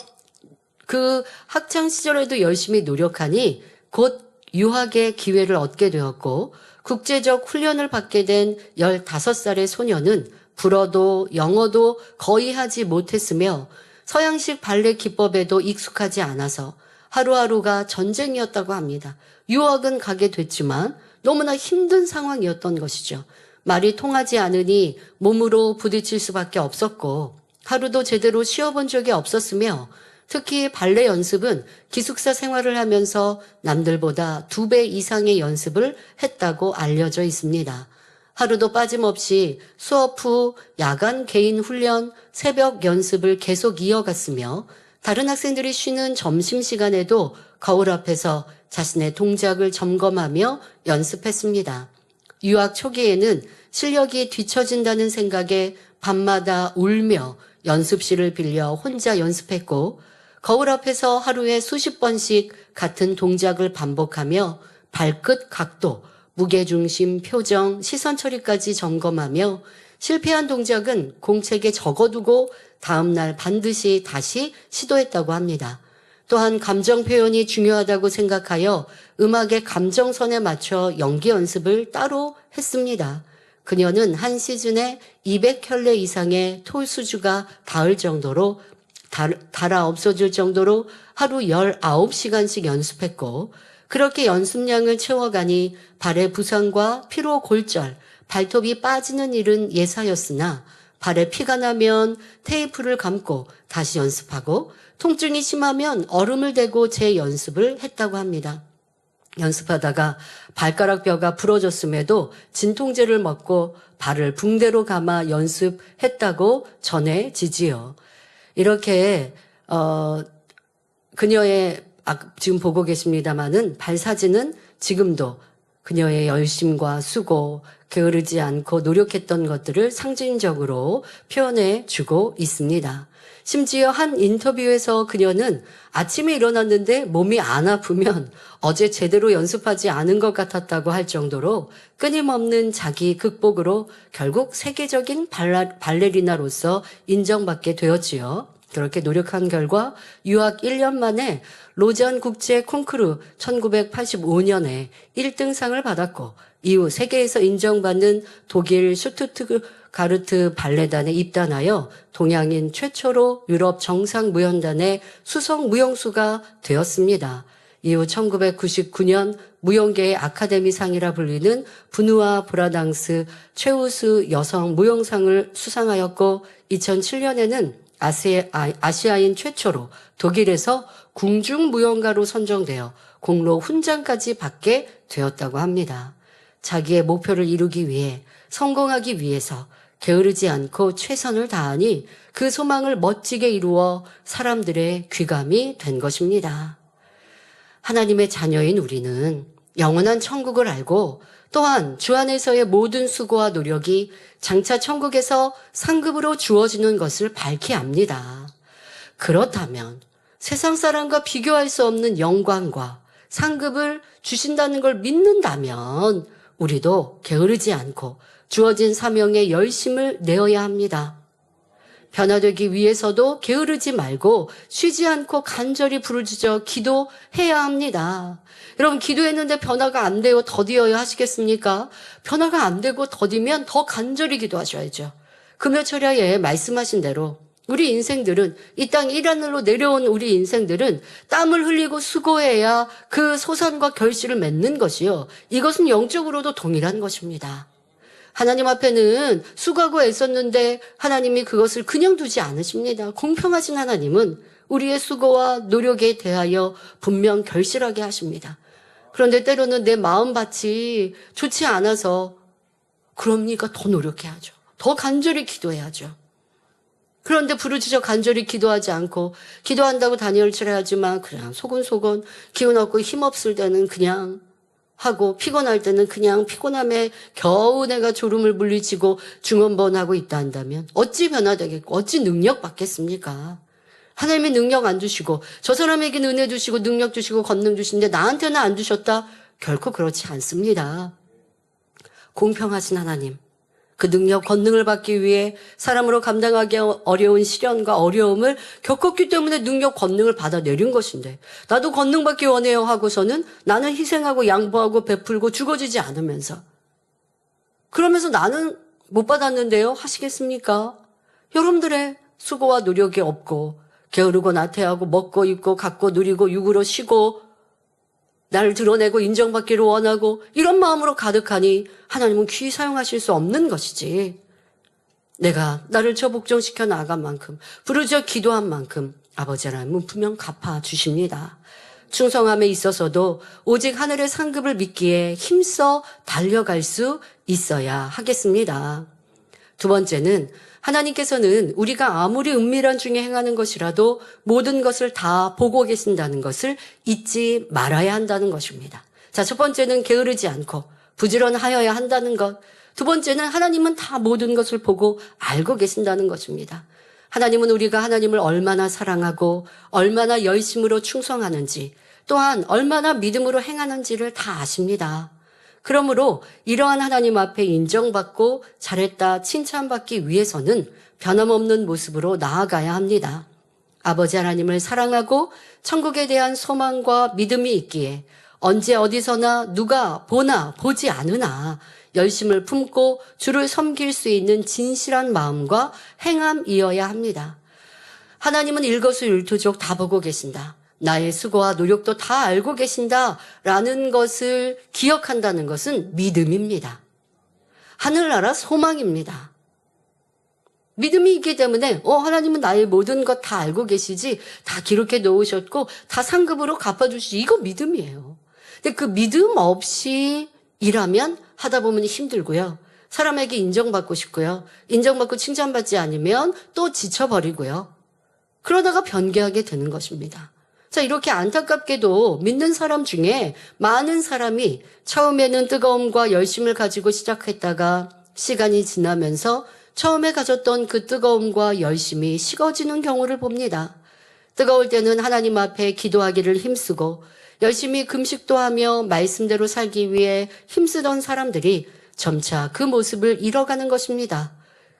Speaker 1: 그 학창 시절에도 열심히 노력하니 곧 유학의 기회를 얻게 되었고 국제적 훈련을 받게 된 15살의 소녀는 불어도 영어도 거의 하지 못했으며 서양식 발레 기법에도 익숙하지 않아서 하루하루가 전쟁이었다고 합니다. 유학은 가게 됐지만 너무나 힘든 상황이었던 것이죠. 말이 통하지 않으니 몸으로 부딪힐 수밖에 없었고 하루도 제대로 쉬어본 적이 없었으며 특히 발레 연습은 기숙사 생활을 하면서 남들보다 2배 이상의 연습을 했다고 알려져 있습니다. 하루도 빠짐없이 수업 후 야간 개인 훈련, 새벽 연습을 계속 이어갔으며 다른 학생들이 쉬는 점심시간에도 거울 앞에서 자신의 동작을 점검하며 연습했습니다. 유학 초기에는 실력이 뒤처진다는 생각에 밤마다 울며 연습실을 빌려 혼자 연습했고 거울 앞에서 하루에 수십 번씩 같은 동작을 반복하며 발끝 각도, 무게중심, 표정, 시선 처리까지 점검하며 실패한 동작은 공책에 적어두고 다음날 반드시 다시 시도했다고 합니다. 또한 감정 표현이 중요하다고 생각하여 음악의 감정선에 맞춰 연기 연습을 따로 했습니다. 그녀는 한 시즌에 200켤레 이상의 토수주가 닿을 정도로 닳아 없어질 정도로 하루 19시간씩 연습했고 그렇게 연습량을 채워가니 발의 부상과 피로 골절, 발톱이 빠지는 일은 예사였으나 발에 피가 나면 테이프를 감고 다시 연습하고 통증이 심하면 얼음을 대고 재연습을 했다고 합니다. 연습하다가 발가락 뼈가 부러졌음에도 진통제를 먹고 발을 붕대로 감아 연습했다고 전해지지요. 이렇게 그녀의 지금 보고 계십니다마는 발사진은 지금도 그녀의 열심과 수고, 게으르지 않고 노력했던 것들을 상징적으로 표현해 주고 있습니다. 심지어 한 인터뷰에서 그녀는 아침에 일어났는데 몸이 안 아프면 어제 제대로 연습하지 않은 것 같았다고 할 정도로 끊임없는 자기 극복으로 결국 세계적인 발레리나로서 인정받게 되었지요. 그렇게 노력한 결과 유학 1년 만에 로잔 국제 콩쿠르 1985년에 1등상을 받았고 이후 세계에서 인정받는 독일 슈투트가르트 발레단에 입단하여 동양인 최초로 유럽 정상무용단의 수석 무용수가 되었습니다. 이후 1999년 무용계의 아카데미상이라 불리는 부누아 브라당스 최우수 여성 무용상을 수상하였고 2007년에는 아시아인 최초로 독일에서 궁중무용가로 선정되어 공로 훈장까지 받게 되었다고 합니다. 자기의 목표를 이루기 위해 성공하기 위해서 게으르지 않고 최선을 다하니 그 소망을 멋지게 이루어 사람들의 귀감이 된 것입니다. 하나님의 자녀인 우리는 영원한 천국을 알고 또한 주 안에서의 모든 수고와 노력이 장차 천국에서 상급으로 주어지는 것을 밝히 압니다. 그렇다면 세상 사람과 비교할 수 없는 영광과 상급을 주신다는 걸 믿는다면 우리도 게으르지 않고 주어진 사명에 열심을 내어야 합니다. 변화되기 위해서도 게으르지 말고 쉬지 않고 간절히 부르짖어 기도해야 합니다. 여러분 기도했는데 변화가 안 되고 더디어야 하시겠습니까? 변화가 안 되고 더디면 더 간절히 기도하셔야죠. 금요철야에 말씀하신 대로 우리 인생들은 이 땅 일하늘로 내려온 우리 인생들은 땀을 흘리고 수고해야 그 소산과 결실을 맺는 것이요. 이것은 영적으로도 동일한 것입니다. 하나님 앞에는 수고하고 애썼는데 하나님이 그것을 그냥 두지 않으십니다. 공평하신 하나님은 우리의 수고와 노력에 대하여 분명 결실하게 하십니다. 그런데 때로는 내 마음밭이 좋지 않아서 그러니까 더 노력해야죠. 더 간절히 기도해야죠. 그런데 부르짖어 간절히 기도하지 않고 기도한다고 다니엘처럼 하지만 그냥 소곤소곤 기운 없고 힘없을 때는 그냥 하고 피곤할 때는 그냥 피곤함에 겨우 내가 졸음을 물리치고 중언번하고 있다 한다면 어찌 변화되겠고 어찌 능력 받겠습니까? 하나님이 능력 안 주시고 저 사람에게는 은혜 주시고 능력 주시고 권능 주시는데 나한테는 안 주셨다? 결코 그렇지 않습니다. 공평하신 하나님, 그 능력 권능을 받기 위해 사람으로 감당하기 어려운 시련과 어려움을 겪었기 때문에 능력 권능을 받아내린 것인데 나도 권능 받기 원해요 하고서는 나는 희생하고 양보하고 베풀고 죽어지지 않으면서 그러면서 나는 못 받았는데요 하시겠습니까? 여러분들의 수고와 노력이 없고 게으르고 나태하고 먹고 입고 갖고 누리고 육으로 쉬고 나를 드러내고 인정받기를 원하고 이런 마음으로 가득하니 하나님은 귀히 사용하실 수 없는 것이지. 내가 나를 저 복종시켜 나아간 만큼 부르짖어 기도한 만큼 아버지 하나님은 분명 갚아주십니다. 충성함에 있어서도 오직 하늘의 상급을 믿기에 힘써 달려갈 수 있어야 하겠습니다. 두 번째는 하나님께서는 우리가 아무리 은밀한 중에 행하는 것이라도 모든 것을 다 보고 계신다는 것을 잊지 말아야 한다는 것입니다. 자, 첫 번째는 게으르지 않고 부지런하여야 한다는 것. 두 번째는 하나님은 다 모든 것을 보고 알고 계신다는 것입니다. 하나님은 우리가 하나님을 얼마나 사랑하고 얼마나 열심으로 충성하는지 또한 얼마나 믿음으로 행하는지를 다 아십니다. 그러므로 이러한 하나님 앞에 인정받고 잘했다 칭찬받기 위해서는 변함없는 모습으로 나아가야 합니다. 아버지 하나님을 사랑하고 천국에 대한 소망과 믿음이 있기에 언제 어디서나 누가 보나 보지 않으나 열심을 품고 주를 섬길 수 있는 진실한 마음과 행함이어야 합니다. 하나님은 일거수일투족 다 보고 계신다. 나의 수고와 노력도 다 알고 계신다라는 것을 기억한다는 것은 믿음입니다. 하늘나라 소망입니다. 믿음이 있기 때문에 하나님은 나의 모든 것 다 알고 계시지, 다 기록해 놓으셨고 다 상급으로 갚아주시지, 이거 믿음이에요. 근데 그 믿음 없이 일하면 하다 보면 힘들고요. 사람에게 인정받고 싶고요. 인정받고 칭찬받지 않으면 또 지쳐버리고요. 그러다가 변개하게 되는 것입니다. 자, 이렇게 안타깝게도 믿는 사람 중에 많은 사람이 처음에는 뜨거움과 열심을 가지고 시작했다가 시간이 지나면서 처음에 가졌던 그 뜨거움과 열심이 식어지는 경우를 봅니다. 뜨거울 때는 하나님 앞에 기도하기를 힘쓰고 열심히 금식도 하며 말씀대로 살기 위해 힘쓰던 사람들이 점차 그 모습을 잃어가는 것입니다.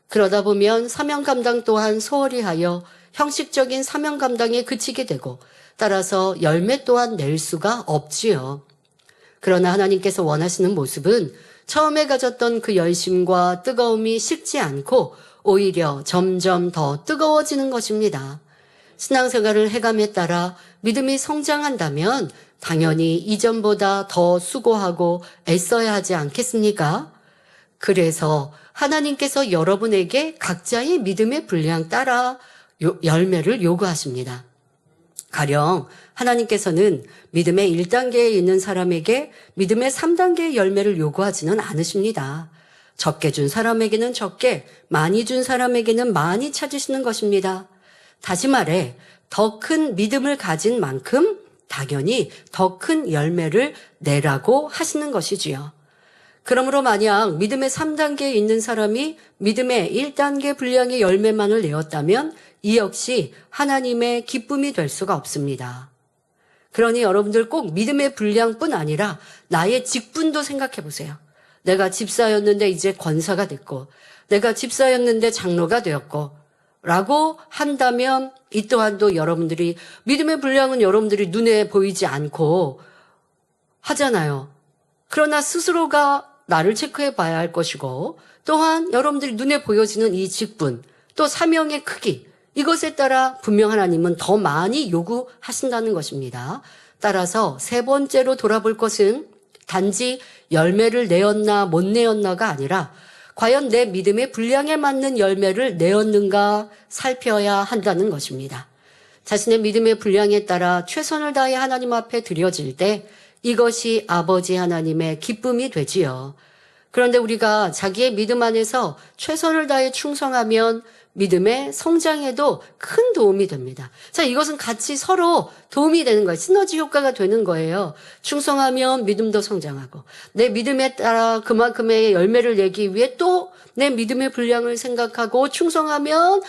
Speaker 1: 그러다 보면 사명 감당 또한 소홀히 하여 형식적인 사명 감당에 그치게 되고 따라서 열매 또한 낼 수가 없지요. 그러나 하나님께서 원하시는 모습은 처음에 가졌던 그 열심과 뜨거움이 식지 않고 오히려 점점 더 뜨거워지는 것입니다. 신앙생활을 해감에 따라 믿음이 성장한다면 당연히 이전보다 더 수고하고 애써야 하지 않겠습니까? 그래서 하나님께서 여러분에게 각자의 믿음의 분량 따라 열매를 요구하십니다. 가령 하나님께서는 믿음의 1단계에 있는 사람에게 믿음의 3단계의 열매를 요구하지는 않으십니다. 적게 준 사람에게는 적게, 많이 준 사람에게는 많이 찾으시는 것입니다. 다시 말해 더 큰 믿음을 가진 만큼 당연히 더 큰 열매를 내라고 하시는 것이지요. 그러므로 만약 믿음의 3단계에 있는 사람이 믿음의 1단계 분량의 열매만을 내었다면 이 역시 하나님의 기쁨이 될 수가 없습니다. 그러니 여러분들 꼭 믿음의 분량뿐 아니라 나의 직분도 생각해 보세요. 내가 집사였는데 이제 권사가 됐고, 내가 집사였는데 장로가 되었고 라고 한다면 이 또한도 여러분들이 믿음의 분량은 여러분들이 눈에 보이지 않고 하잖아요. 그러나 스스로가 나를 체크해 봐야 할 것이고, 또한 여러분들이 눈에 보여지는 이 직분, 또 사명의 크기, 이것에 따라 분명 하나님은 더 많이 요구하신다는 것입니다. 따라서 세 번째로 돌아볼 것은 단지 열매를 내었나 못 내었나가 아니라 과연 내 믿음의 분량에 맞는 열매를 내었는가 살펴야 한다는 것입니다. 자신의 믿음의 분량에 따라 최선을 다해 하나님 앞에 드려질 때 이것이 아버지 하나님의 기쁨이 되지요. 그런데 우리가 자기의 믿음 안에서 최선을 다해 충성하면 믿음의 성장에도 큰 도움이 됩니다. 자, 이것은 같이 서로 도움이 되는 거예요. 시너지 효과가 되는 거예요. 충성하면 믿음도 성장하고 내 믿음에 따라 그만큼의 열매를 내기 위해 또 내 믿음의 분량을 생각하고 충성하면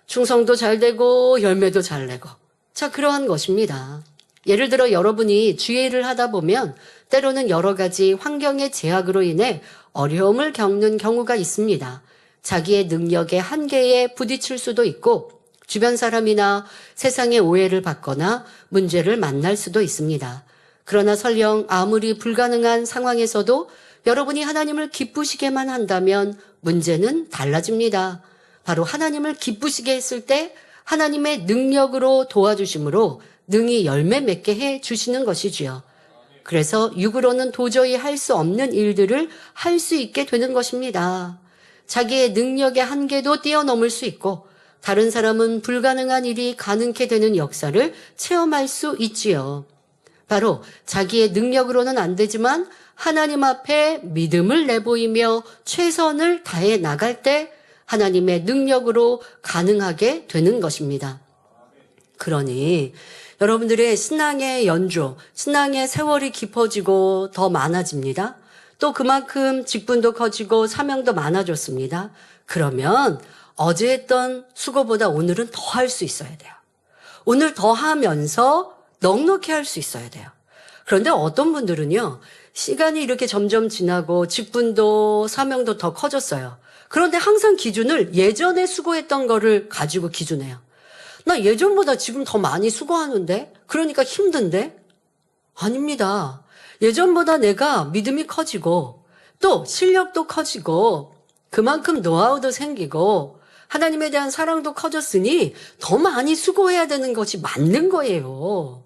Speaker 1: 충성도 잘 되고 열매도 잘 내고, 자, 그러한 것입니다. 예를 들어 여러분이 주의 일을 하다 보면 때로는 여러 가지 환경의 제약으로 인해 어려움을 겪는 경우가 있습니다. 자기의 능력의 한계에 부딪힐 수도 있고 주변 사람이나 세상의 오해를 받거나 문제를 만날 수도 있습니다. 그러나 설령 아무리 불가능한 상황에서도 여러분이 하나님을 기쁘시게만 한다면 문제는 달라집니다. 바로 하나님을 기쁘시게 했을 때 하나님의 능력으로 도와주심으로 능히 열매 맺게 해 주시는 것이지요. 그래서 육으로는 도저히 할 수 없는 일들을 할 수 있게 되는 것입니다. 자기의 능력의 한계도 뛰어넘을 수 있고 다른 사람은 불가능한 일이 가능케 되는 역사를 체험할 수 있지요. 바로 자기의 능력으로는 안 되지만 하나님 앞에 믿음을 내보이며 최선을 다해 나갈 때 하나님의 능력으로 가능하게 되는 것입니다. 그러니 여러분들의 신앙의 연조, 신앙의 세월이 깊어지고 더 많아집니다. 또 그만큼 직분도 커지고 사명도 많아졌습니다. 그러면 어제 했던 수고보다 오늘은 더 할 수 있어야 돼요. 오늘 더 하면서 넉넉히 할 수 있어야 돼요. 그런데 어떤 분들은요, 시간이 이렇게 점점 지나고 직분도 사명도 더 커졌어요. 그런데 항상 기준을 예전에 수고했던 거를 가지고 기준해요. 나 예전보다 지금 더 많이 수고하는데? 그러니까 힘든데? 아닙니다. 예전보다 내가 믿음이 커지고 또 실력도 커지고 그만큼 노하우도 생기고 하나님에 대한 사랑도 커졌으니 더 많이 수고해야 되는 것이 맞는 거예요.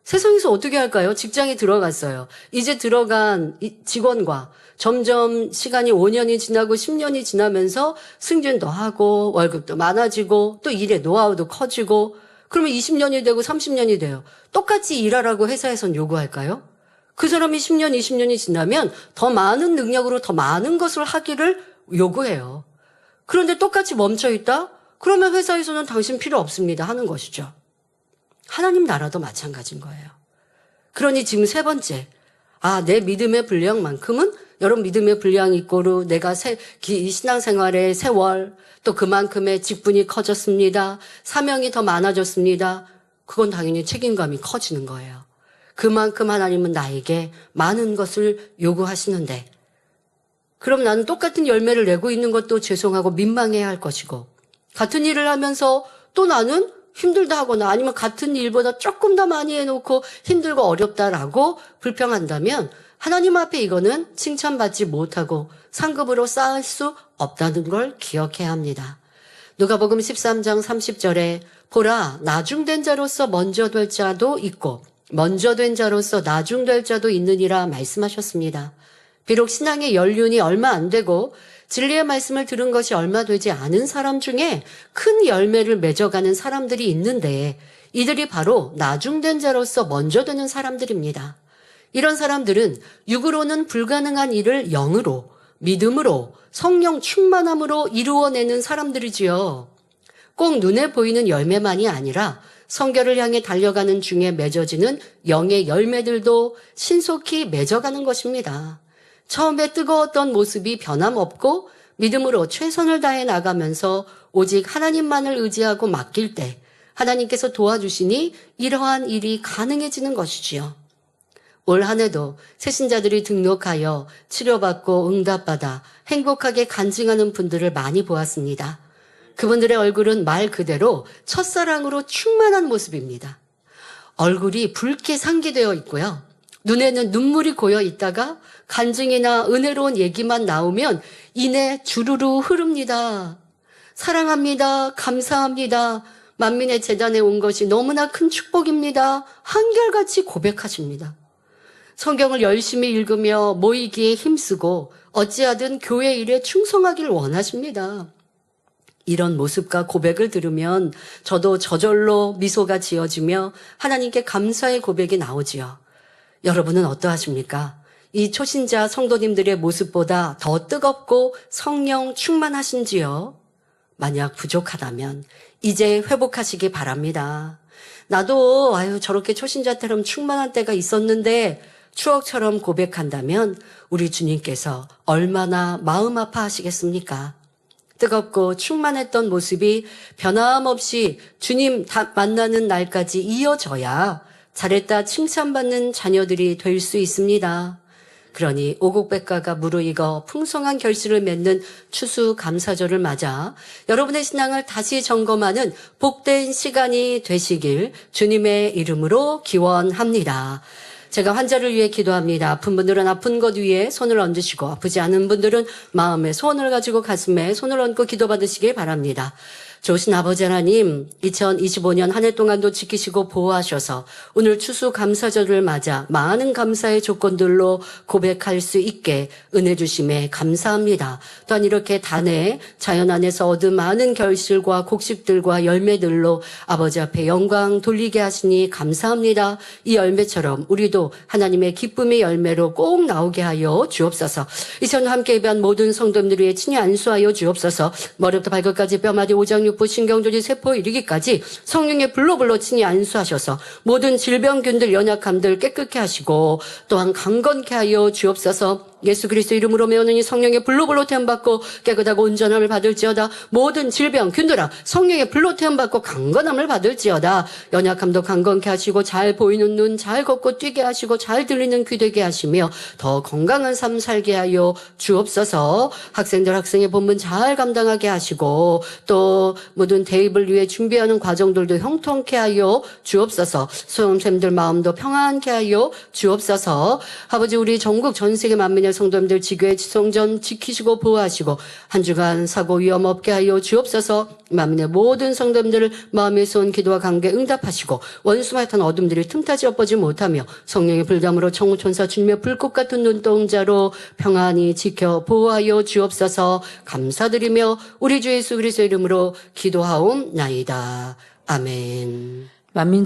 Speaker 1: 세상에서 어떻게 할까요? 직장에 들어갔어요. 이제 들어간 직원과 점점 시간이 5년이 지나고 10년이 지나면서 승진도 하고 월급도 많아지고 또 일의 노하우도 커지고 그러면 20년이 되고 30년이 돼요. 똑같이 일하라고 회사에선 요구할까요? 그 사람이 10년, 20년이 지나면 더 많은 능력으로 더 많은 것을 하기를 요구해요. 그런데 똑같이 멈춰있다? 그러면 회사에서는 당신 필요 없습니다 하는 것이죠. 하나님 나라도 마찬가지인 거예요. 그러니 지금 세 번째, 내 믿음의 분량만큼은 여러분 믿음의 분량이 있고로 내가 신앙생활의 세월 또 그만큼의 직분이 커졌습니다. 사명이 더 많아졌습니다. 그건 당연히 책임감이 커지는 거예요. 그만큼 하나님은 나에게 많은 것을 요구하시는데 그럼 나는 똑같은 열매를 내고 있는 것도 죄송하고 민망해야 할 것이고 같은 일을 하면서 또 나는 힘들다 하거나 아니면 같은 일보다 조금 더 많이 해놓고 힘들고 어렵다라고 불평한다면 하나님 앞에 이거는 칭찬받지 못하고 상급으로 쌓을 수 없다는 걸 기억해야 합니다. 누가복음 13장 30절에 보라 나중된 자로서 먼저 될 자도 있고 먼저 된 자로서 나중될 자도 있느니라 말씀하셨습니다. 비록 신앙의 연륜이 얼마 안 되고 진리의 말씀을 들은 것이 얼마 되지 않은 사람 중에 큰 열매를 맺어가는 사람들이 있는데 이들이 바로 나중된 자로서 먼저 되는 사람들입니다. 이런 사람들은 육으로는 불가능한 일을 영으로, 믿음으로, 성령 충만함으로 이루어내는 사람들이지요. 꼭 눈에 보이는 열매만이 아니라 성결을 향해 달려가는 중에 맺어지는 영의 열매들도 신속히 맺어가는 것입니다. 처음에 뜨거웠던 모습이 변함없고 믿음으로 최선을 다해 나가면서 오직 하나님만을 의지하고 맡길 때 하나님께서 도와주시니 이러한 일이 가능해지는 것이지요. 올 한 해도 새신자들이 등록하여 치료받고 응답받아 행복하게 간증하는 분들을 많이 보았습니다. 그분들의 얼굴은 말 그대로 첫사랑으로 충만한 모습입니다. 얼굴이 붉게 상기되어 있고요. 눈에는 눈물이 고여 있다가 간증이나 은혜로운 얘기만 나오면 이내 주르르 흐릅니다. 사랑합니다. 감사합니다. 만민의 재단에 온 것이 너무나 큰 축복입니다. 한결같이 고백하십니다. 성경을 열심히 읽으며 모이기에 힘쓰고 어찌하든 교회 일에 충성하길 원하십니다. 이런 모습과 고백을 들으면 저도 저절로 미소가 지어지며 하나님께 감사의 고백이 나오지요. 여러분은 어떠하십니까? 이 초신자 성도님들의 모습보다 더 뜨겁고 성령 충만하신지요? 만약 부족하다면 이제 회복하시기 바랍니다. 나도 저렇게 초신자처럼 충만한 때가 있었는데 추억처럼 고백한다면 우리 주님께서 얼마나 마음 아파하시겠습니까? 뜨겁고 충만했던 모습이 변함없이 주님 만나는 날까지 이어져야 잘했다 칭찬받는 자녀들이 될 수 있습니다. 그러니 오곡백과가 무르익어 풍성한 결실을 맺는 추수감사절을 맞아 여러분의 신앙을 다시 점검하는 복된 시간이 되시길 주님의 이름으로 기원합니다. 제가 환자를 위해 기도합니다. 아픈 분들은 아픈 것 위에 손을 얹으시고 아프지 않은 분들은 마음에 소원을 가지고 가슴에 손을 얹고 기도받으시길 바랍니다. 좋으신 아버지 하나님, 2025년 한 해 동안도 지키시고 보호하셔서 오늘 추수감사절을 맞아 많은 감사의 조건들로 고백할 수 있게 은혜 주심에 감사합니다. 또한 이렇게 단에 자연 안에서 얻은 많은 결실과 곡식들과 열매들로 아버지 앞에 영광 돌리게 하시니 감사합니다. 이 열매처럼 우리도 하나님의 기쁨의 열매로 꼭 나오게 하여 주옵소서. 이 시간 함께 예배한 모든 성도님들 위해 친히 안수하여 주옵소서. 머리부터 발끝까지 뼈마디 오장 육부 신경조직 세포 이르기까지 성령의 불로 친히 안수하셔서 모든 질병균들 연약함들 깨끗게 하시고 또한 강건케 하여 주옵소서. 예수 그리스도 이름으로 메우느니 성령의 불로 태움받고 깨끗하고 온전함을 받을지어다. 모든 질병 균들아 성령의 불로 태움받고 강건함을 받을지어다. 연약함도 강건케 하시고 잘 보이는 눈 잘 걷고 뛰게 하시고 잘 들리는 귀 되게 하시며 더 건강한 삶 살게 하여 주옵소서. 학생의 본분 잘 감당하게 하시고 또 모든 대입을 위해 준비하는 과정들도 형통케 하여 주옵소서. 수험생들 마음도 평안케 하여 주옵소서. 아버지 우리 전국 전 세계 만민의 성도님들 지교회 지성전 지키시고 보호하시고 한 주간 사고 위험 없게 하여 주옵소서. 만민의 모든 성도님들을 마음의 소원 기도와 관계 응답하시고 원수와 같은 어둠들이 틈타지 엿보지 못하며 성령의 불담으로 천군천사 주님의 불꽃 같은 눈동자로 평안히 지켜 보호하여 주옵소서. 감사드리며 우리 주 예수 그리스도 이름으로 기도하옵나이다. 아멘.
Speaker 2: 만민